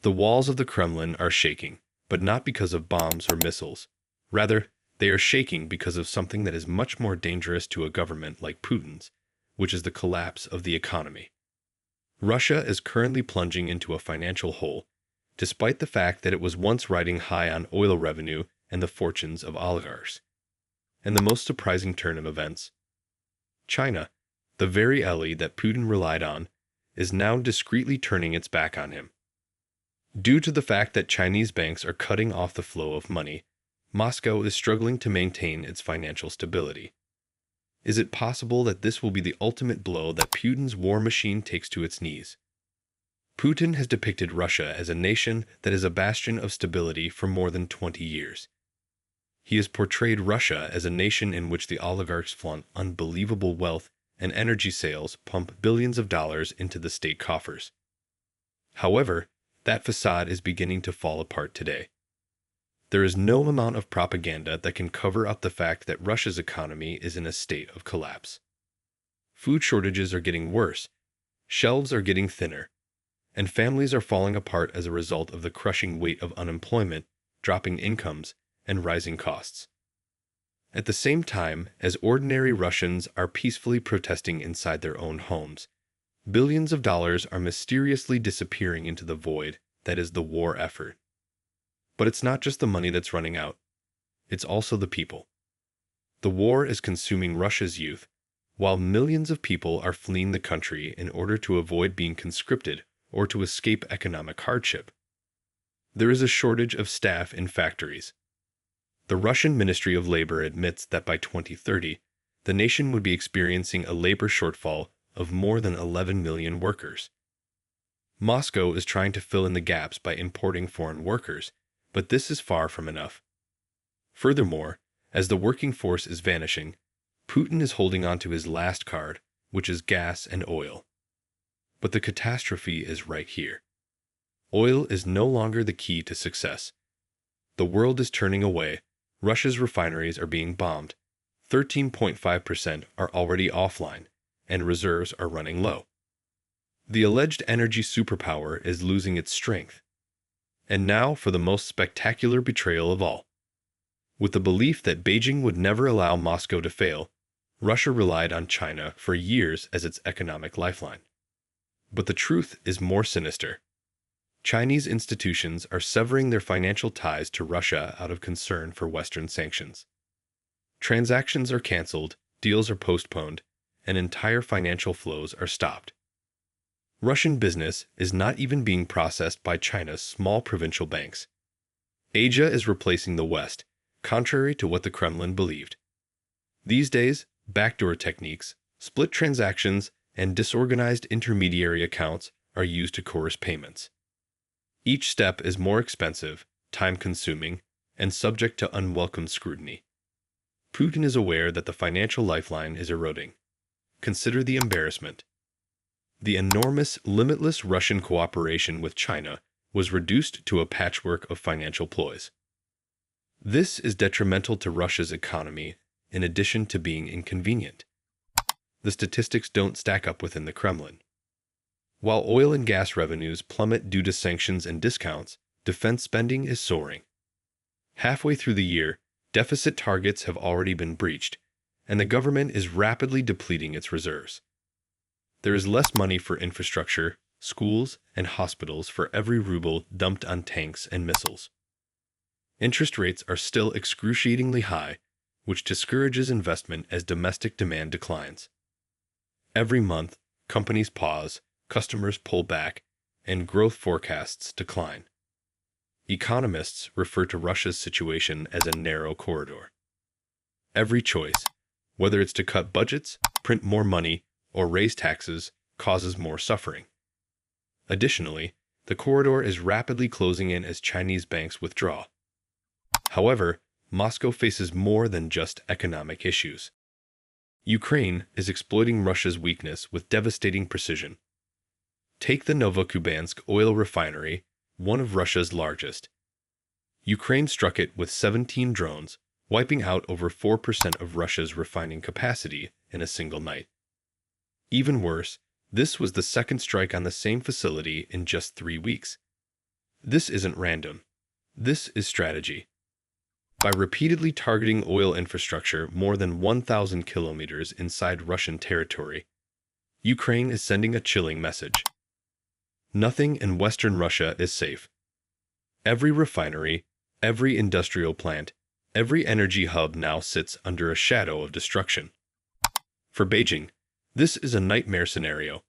The walls of the Kremlin are shaking, but not because of bombs or missiles. Rather, they are shaking because of something that is much more dangerous to a government like Putin's, which is the collapse of the economy. Russia is currently plunging into a financial hole, despite the fact that it was once riding high on oil revenue and the fortunes of oligarchs. And the most surprising turn of events: China, the very ally that Putin relied on, is now discreetly turning its back on him. Due to the fact that Chinese banks are cutting off the flow of money, Moscow is struggling to maintain its financial stability. Is it possible that this will be the ultimate blow that Putin's war machine takes to its knees? Putin has depicted Russia as a nation that is a bastion of stability for more than 20 years. He has portrayed Russia as a nation in which the oligarchs flaunt unbelievable wealth and energy sales pump billions of dollars into the state coffers. However, that facade is beginning to fall apart today. There is no amount of propaganda that can cover up the fact that Russia's economy is in a state of collapse. Food shortages are getting worse, shelves are getting thinner, and families are falling apart as a result of the crushing weight of unemployment, dropping incomes, and rising costs. At the same time as ordinary Russians are peacefully protesting inside their own homes, billions of dollars are mysteriously disappearing into the void that is the war effort. But it's not just the money that's running out. It's also the people. The war is consuming Russia's youth, while millions of people are fleeing the country in order to avoid being conscripted or to escape economic hardship. There is a shortage of staff in factories. The Russian Ministry of Labor admits that by 2030, the nation would be experiencing a labor shortfall of more than 11 million workers. Moscow is trying to fill in the gaps by importing foreign workers, but this is far from enough. Furthermore, as the working force is vanishing, Putin is holding on to his last card, which is gas and oil. But the catastrophe is right here. Oil is no longer the key to success. The world is turning away. Russia's refineries are being bombed. 13.5% are already offline, and reserves are running low. The alleged energy superpower is losing its strength. And now for the most spectacular betrayal of all. With the belief that Beijing would never allow Moscow to fail, Russia relied on China for years as its economic lifeline. But the truth is more sinister. Chinese institutions are severing their financial ties to Russia out of concern for Western sanctions. Transactions are canceled, deals are postponed, and entire financial flows are stopped. Russian business is not even being processed by China's small provincial banks. Asia is replacing the West, contrary to what the Kremlin believed. These days, backdoor techniques, split transactions, and disorganized intermediary accounts are used to coerce payments. Each step is more expensive, time-consuming, and subject to unwelcome scrutiny. Putin is aware that the financial lifeline is eroding. Consider the embarrassment. The enormous, limitless Russian cooperation with China was reduced to a patchwork of financial ploys. This is detrimental to Russia's economy, in addition to being inconvenient. The statistics don't stack up within the Kremlin. While oil and gas revenues plummet due to sanctions and discounts, defense spending is soaring. Halfway through the year, deficit targets have already been breached, and the government is rapidly depleting its reserves. There is less money for infrastructure, schools, and hospitals for every ruble dumped on tanks and missiles. Interest rates are still excruciatingly high, which discourages investment as domestic demand declines. Every month, companies pause, customers pull back, and growth forecasts decline. Economists refer to Russia's situation as a narrow corridor. Every choice, whether it's to cut budgets, print more money, or raise taxes, causes more suffering. Additionally, the corridor is rapidly closing in as Chinese banks withdraw. However, Moscow faces more than just economic issues. Ukraine is exploiting Russia's weakness with devastating precision. Take the Novokubansk oil refinery, one of Russia's largest. Ukraine struck it with 17 drones, wiping out over 4% of Russia's refining capacity in a single night. Even worse, this was the second strike on the same facility in just 3 weeks. This isn't random. This is strategy. By repeatedly targeting oil infrastructure more than 1,000 kilometers inside Russian territory, Ukraine is sending a chilling message. Nothing in Western Russia is safe. Every refinery, every industrial plant, every energy hub now sits under a shadow of destruction. For Beijing, this is a nightmare scenario.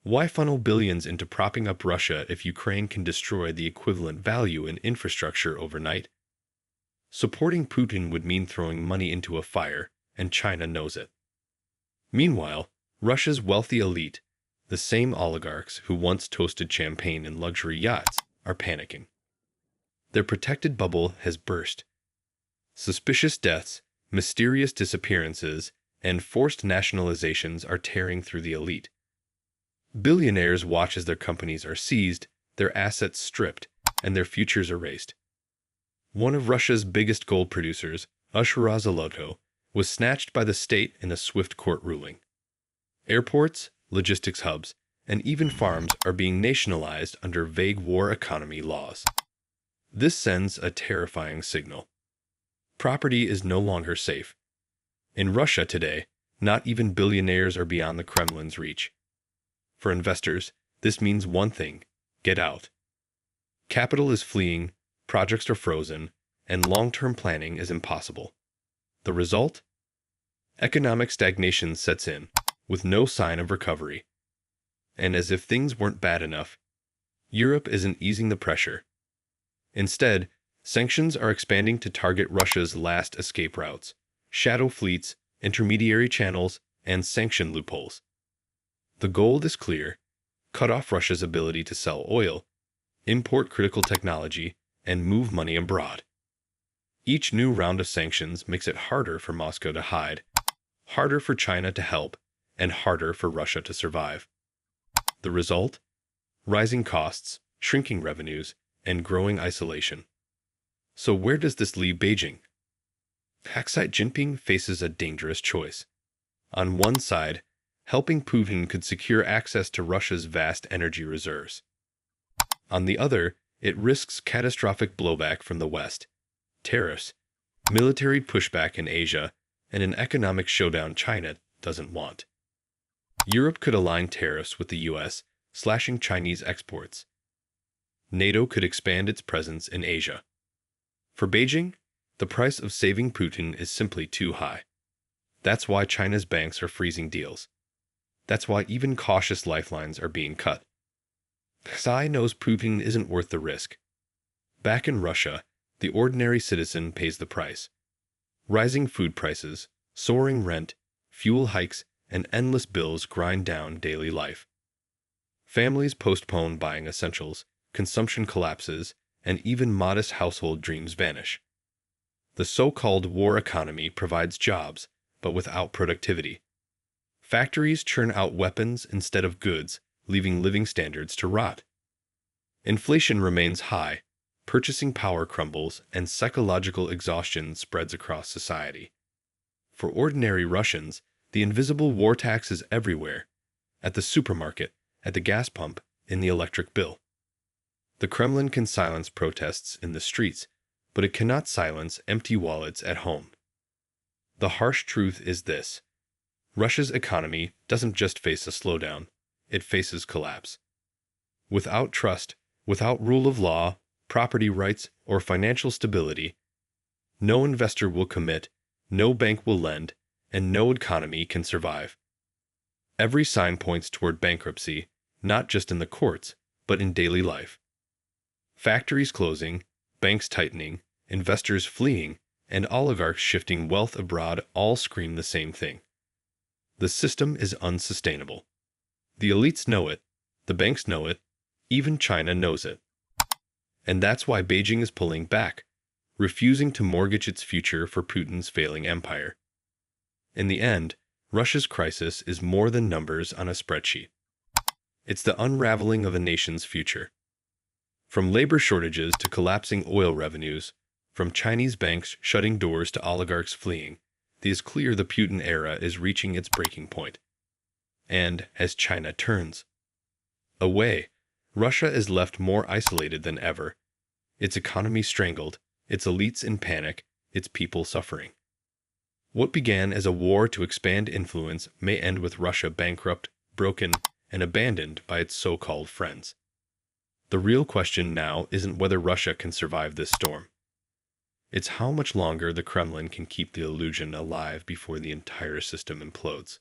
Why funnel billions into propping up Russia if Ukraine can destroy the equivalent value in infrastructure overnight? Supporting Putin would mean throwing money into a fire, and China knows it. Meanwhile, Russia's wealthy elite, the same oligarchs who once toasted champagne in luxury yachts, are panicking. Their protected bubble has burst. Suspicious deaths, mysterious disappearances, and forced nationalizations are tearing through the elite. Billionaires watch as their companies are seized, their assets stripped, and their futures erased. One of Russia's biggest gold producers, Zoloto, was snatched by the state in a swift court ruling. Airports, logistics hubs, and even farms are being nationalized under vague war economy laws. This sends a terrifying signal. Property is no longer safe. In Russia today, not even billionaires are beyond the Kremlin's reach. For investors, this means one thing: get out. Capital is fleeing, projects are frozen, and long-term planning is impossible. The result? Economic stagnation sets in, with no sign of recovery. And as if things weren't bad enough, Europe isn't easing the pressure. Instead, sanctions are expanding to target Russia's last escape routes, shadow fleets, intermediary channels, and sanction loopholes. The goal is clear: cut off Russia's ability to sell oil, import critical technology, and move money abroad. Each new round of sanctions makes it harder for Moscow to hide, harder for China to help, and harder for Russia to survive. The result? Rising costs, shrinking revenues, and growing isolation. So where does this leave Beijing? Xi Jinping faces a dangerous choice. On one side, helping Putin could secure access to Russia's vast energy reserves. On the other, it risks catastrophic blowback from the West, tariffs, military pushback in Asia, and an economic showdown China doesn't want. Europe could align tariffs with the US, slashing Chinese exports. NATO could expand its presence in Asia. For Beijing, the price of saving Putin is simply too high. That's why China's banks are freezing deals. That's why even cautious lifelines are being cut. Xi knows Putin isn't worth the risk. Back in Russia, the ordinary citizen pays the price. Rising food prices, soaring rent, fuel hikes, and endless bills grind down daily life. Families postpone buying essentials, consumption collapses, and even modest household dreams vanish. The so-called war economy provides jobs, but without productivity. Factories churn out weapons instead of goods, leaving living standards to rot. Inflation remains high, purchasing power crumbles, and psychological exhaustion spreads across society. For ordinary Russians, the invisible war tax is everywhere: at the supermarket, at the gas pump, in the electric bill. The Kremlin can silence protests in the streets, but it cannot silence empty wallets at home. The harsh truth is this: Russia's economy doesn't just face a slowdown, it faces collapse. Without trust, without rule of law, property rights, or financial stability, no investor will commit, no bank will lend, and no economy can survive. Every sign points toward bankruptcy, not just in the courts, but in daily life. Factories closing, banks tightening, investors fleeing, and oligarchs shifting wealth abroad all scream the same thing. The system is unsustainable. The elites know it, the banks know it, even China knows it. And that's why Beijing is pulling back, refusing to mortgage its future for Putin's failing empire. In the end, Russia's crisis is more than numbers on a spreadsheet. It's the unraveling of a nation's future. From labor shortages to collapsing oil revenues, from Chinese banks shutting doors to oligarchs fleeing, it is clear the Putin era is reaching its breaking point. And as China turns away, Russia is left more isolated than ever, its economy strangled, its elites in panic, its people suffering. What began as a war to expand influence may end with Russia bankrupt, broken, and abandoned by its so-called friends. The real question now isn't whether Russia can survive this storm. It's how much longer the Kremlin can keep the illusion alive before the entire system implodes.